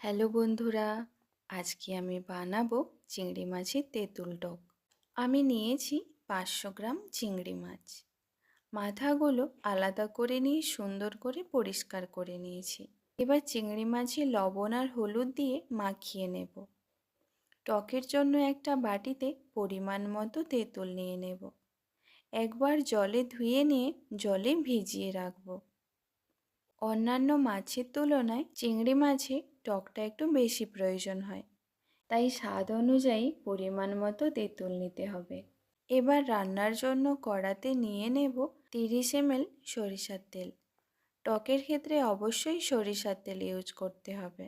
Hello বন্ধুরা, আজকে আমি বানাবো চিংড়ি মাছের তেঁতুল টক। আমি নিয়েছি 500 গ্রাম চিংড়ি মাছ। মাথাগুলো আলাদা করে নিয়ে সুন্দর করে পরিষ্কার করে নিয়েছি। এবার চিংড়ি মাছে লবণ আর হলুদ দিয়ে মাখিয়ে নেব। টকের জন্য একটা বাটিতে পরিমাণ মতো তেঁতুল নিয়ে নেব। একবার জলে ধুয়ে নিয়ে জলে ভিজিয়ে রাখবো। অন্যান্য মাছের তুলনায় চিংড়ি মাছে টকটা একটু বেশি প্রয়োজন হয়, তাই স্বাদ অনুযায়ী পরিমাণ মতো তেঁতুল নিতে হবে। এবার রান্নার জন্য কড়াতে নিয়ে নেব 30 ml সরিষার তেল। টকের ক্ষেত্রে অবশ্যই সরিষার তেল ইউজ করতে হবে।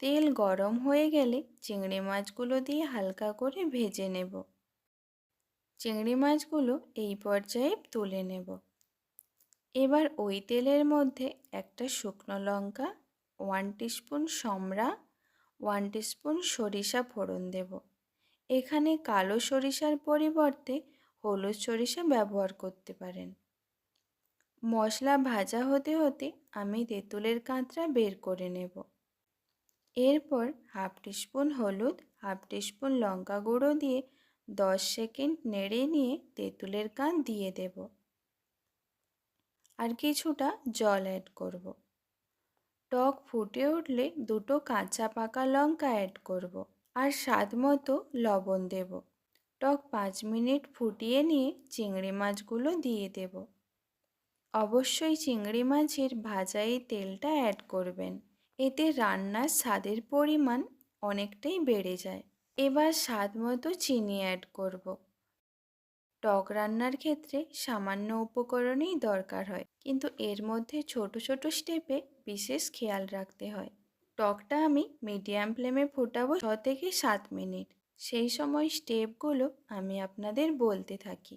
তেল গরম হয়ে গেলে চিংড়ি মাছগুলো দিয়ে হালকা করে ভেজে নেব। চিংড়ি মাছগুলো এই পর্যায়ে তুলে নেব। এবার ওই তেলের মধ্যে একটা শুকনো লঙ্কা, 1 টিস্পুন সমরা, 1 টিস্পুন সরিষা ফোড়ন দেব। এখানে কালো সরিষার পরিবর্তে হলুদ সরিষা ব্যবহার করতে পারেন। মশলা ভাজা হতে হতে আমি তেঁতুলের কাঁচটা বের করে নেব। এরপর 1/2 টিস্পুন হলুদ, 1/2 টিস্পুন লঙ্কা গুঁড়ো দিয়ে 10 সেকেন্ড নেড়ে নিয়ে তেঁতুলের কাঁচ দিয়ে দেব। আর কিছুটা জল অ্যাড করব। টক ফুটে উঠলে দুটো কাঁচা পাকা লঙ্কা অ্যাড করব আর স্বাদ মতো লবণ দেব। টক 5 মিনিট ফুটিয়ে নিয়ে চিংড়ি মাছগুলো দিয়ে দেব। অবশ্যই চিংড়ি মাছের ভাজা এই তেলটা অ্যাড করবেন, এতে রান্নার স্বাদের পরিমাণ অনেকটাই বেড়ে যায়। এবার স্বাদ মতো চিনি অ্যাড করব। টক রান্নার ক্ষেত্রে সামান্য উপকরণেই দরকার হয়, কিন্তু এর মধ্যে ছোট ছোট স্টেপে বিশেষ খেয়াল রাখতে হয়। টকটা আমি মিডিয়াম ফ্লেমে ফোটাবো 6 থেকে 7 মিনিট। সেই সময় স্টেপগুলো আমি আপনাদের বলতে থাকি।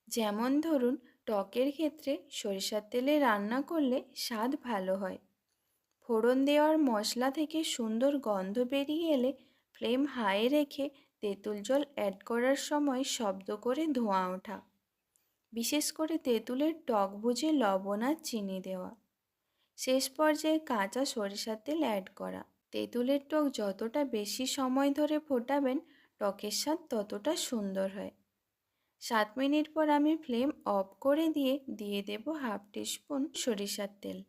যেমন ধরুন, টকের ক্ষেত্রে সরিষার তেলে রান্না করলে স্বাদ ভালো হয়। ফোড়ন দেওয়ার মশলা থেকে সুন্দর গন্ধ বেরিয়ে এলে ফ্লেম হাই রেখে তেঁতুল জল অ্যাড করার সময় শব্দ করে ধোঁয়া ওঠা। বিশেষ করে তেঁতুলের টক বুঝে লবণ আর চিনি দেওয়া। শেষ পর্যায়ে কাঁচা সরিষার তেল অ্যাড করা। তেঁতুলের টক যতটা বেশি সময় ধরে ফোটাবেন, টকের স্বাদ ততটা সুন্দর হয়। 7 মিনিট পর আমি ফ্লেম অফ করে দিয়ে দেব 1/2 টিস্পুন সরিষার তেল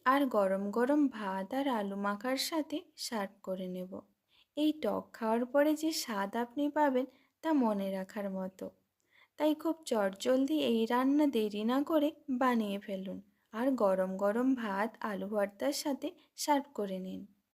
আর গরম গরম ভাত আর আলু মাখার সাথে সার্ভ করে নেব। এই টক খাওয়ার পরে যে স্বাদ আপনি পাবেন তা মনে রাখার মতো। তাই খুব চটজলদি এই রান্না দেরি না করে বানিয়ে ফেলুন আর গরম গরম ভাত আলু ভর্তার সাথে সার্ভ করে নিন।